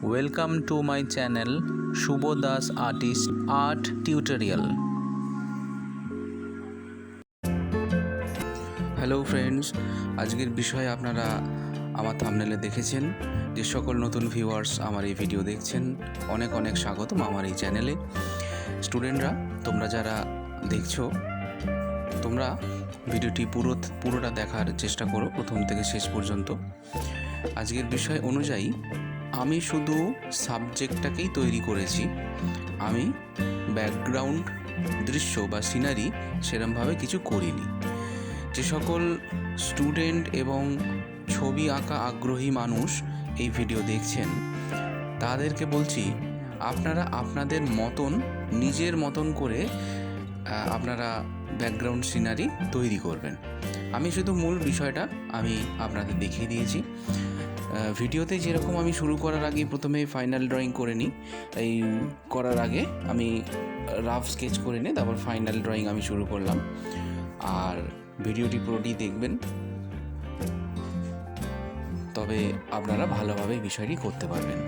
Welcome to my channel Subha Das Artist Art Tutorial. Hello friends, আজকের বিষয়ে আপনারা আমার থাম্বনেলে দেখেছেন। যে সকল নতুন ভিউয়ার্স আমার এই ভিডিও দেখছেন, অনেক অনেক স্বাগতম আমার এই চ্যানেলে। স্টুডেন্টরা, তোমরা যারা দেখছো, তোমরা ভিডিওটি পুরোটা দেখার চেষ্টা করো প্রথম থেকে শেষ পর্যন্ত। আজকের বিষয় অনুযায়ী আমি শুধু সাবজেক্টটাকেই তৈরি করেছি, আমি ব্যাকগ্রাউন্ড দৃশ্য বা সিনারি সেরমভাবে কিছু করিনি। যে সকল স্টুডেন্ট এবং ছবি আঁকা আগ্রহী মানুষ এই ভিডিও দেখছেন, তাদেরকে বলছি আপনারা আপনাদের মতন নিজের মতন করে আপনারা ব্যাকগ্রাউন্ড সিনারি তৈরি করবেন। আমি শুধু মূল বিষয়টা আমি আপনাদের দেখিয়ে দিয়েছি। ভিডিওতে যেরকম আমি শুরু করার আগে প্রথমে ফাইনাল ড্রয়িং করে নিই, এই করার আগে আমি রাফ স্কেচ করে নিই, তারপর ফাইনাল ড্রয়িং আমি শুরু করলাম। আর ভিডিওটি পুরোটি দেখবেন, তবে আপনারা ভালোভাবে বিষয়টি করতে পারবেন।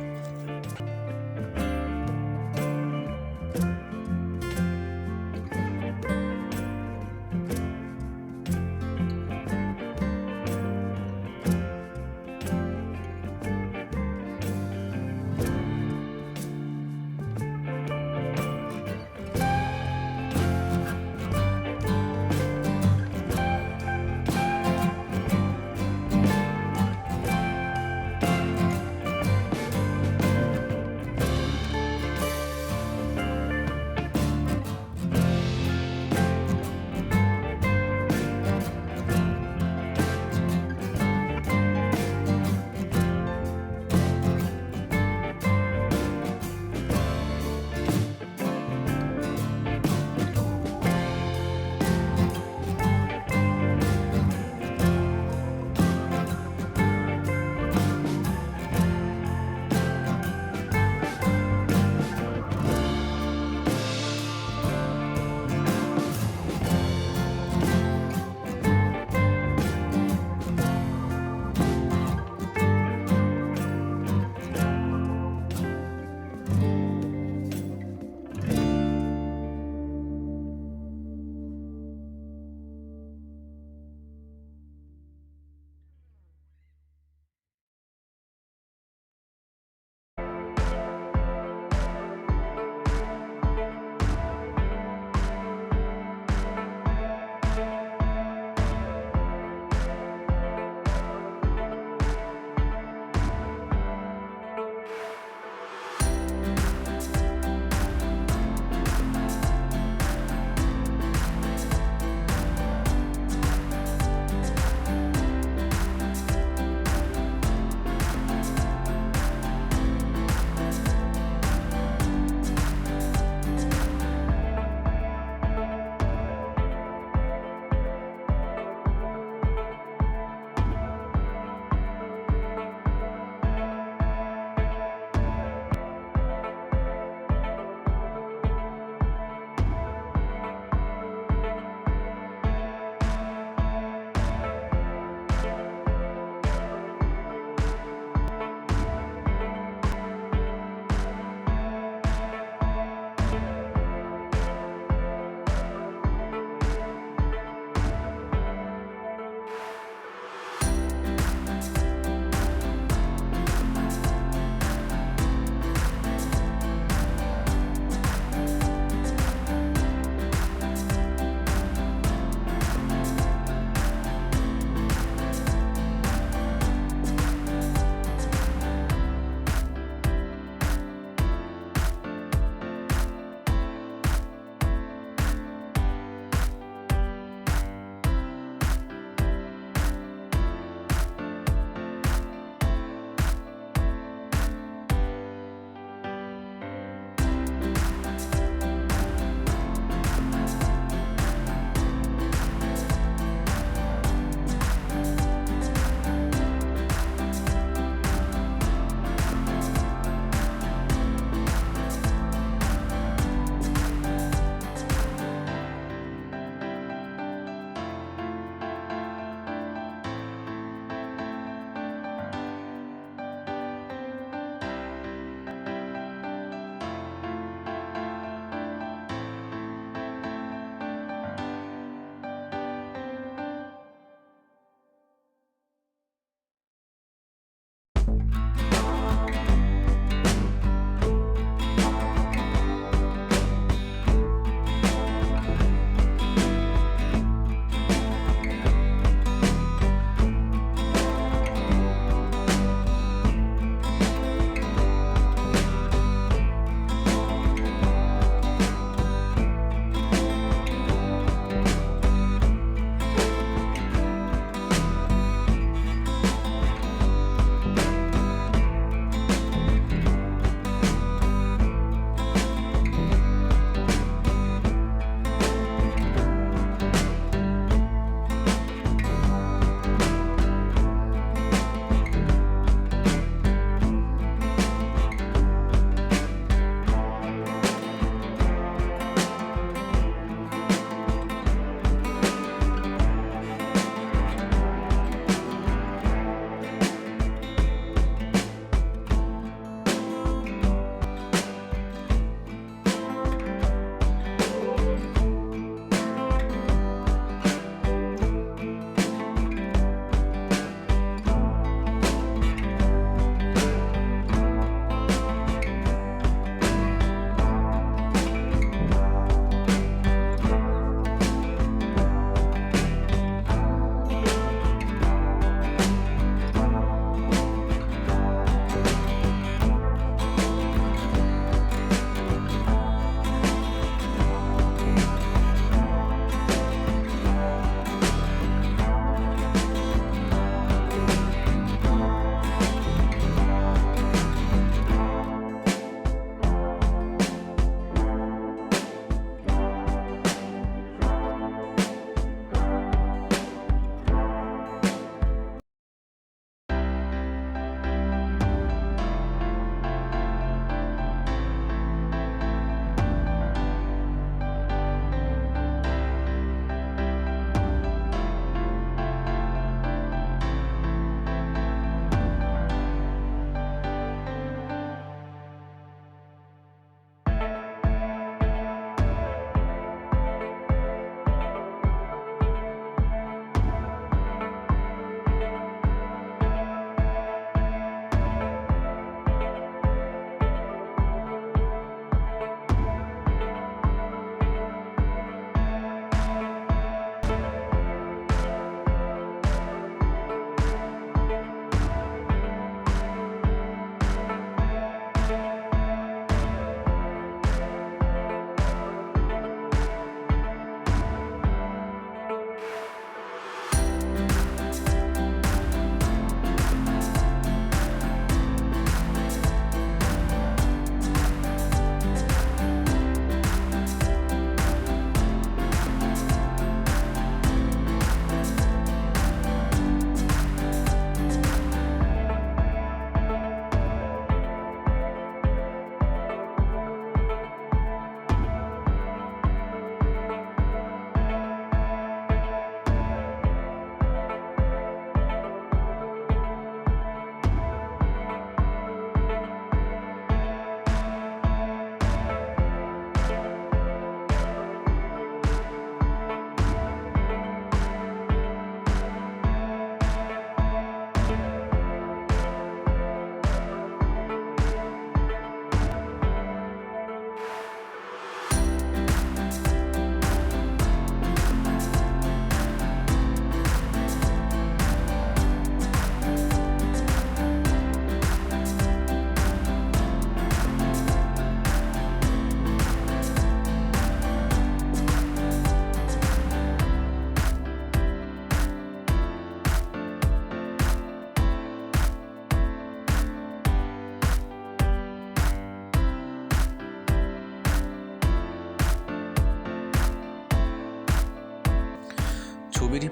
ছবিটি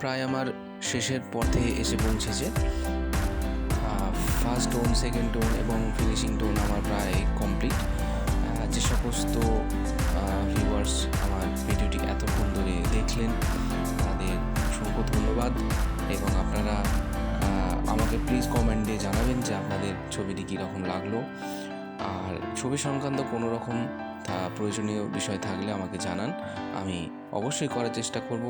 প্রায় আমার শেষের পথে এসে পৌঁছেছে। ফার্স্ট টোন, সেকেন্ড টোন এবং ফিনিশিং টোন আমার প্রায় কমপ্লিট। যে সমস্ত ভিউয়ার্স আমার ভিডিওটি এতক্ষণ ধরে দেখলেন তাদের অসংখ্য ধন্যবাদ। এবং আপনারা আমাকে প্লিজ কমেন্টে জানাবেন যে আপনাদের ছবিটি কীরকম লাগলো। আর ছবি সংক্রান্ত কোনো রকম প্রয়োজনীয় বিষয় থাকলে আমাকে জানান, আমি অবশ্যই করার চেষ্টা করব।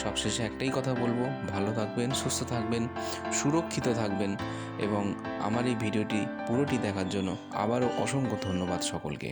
সবশেষে একটাই কথা বলবো, ভালো থাকবেন, সুস্থ থাকবেন, সুরক্ষিত থাকবেন এবং আমার এই ভিডিওটি পুরোটি দেখার জন্য আবারও অসংখ্য ধন্যবাদ সকলকে।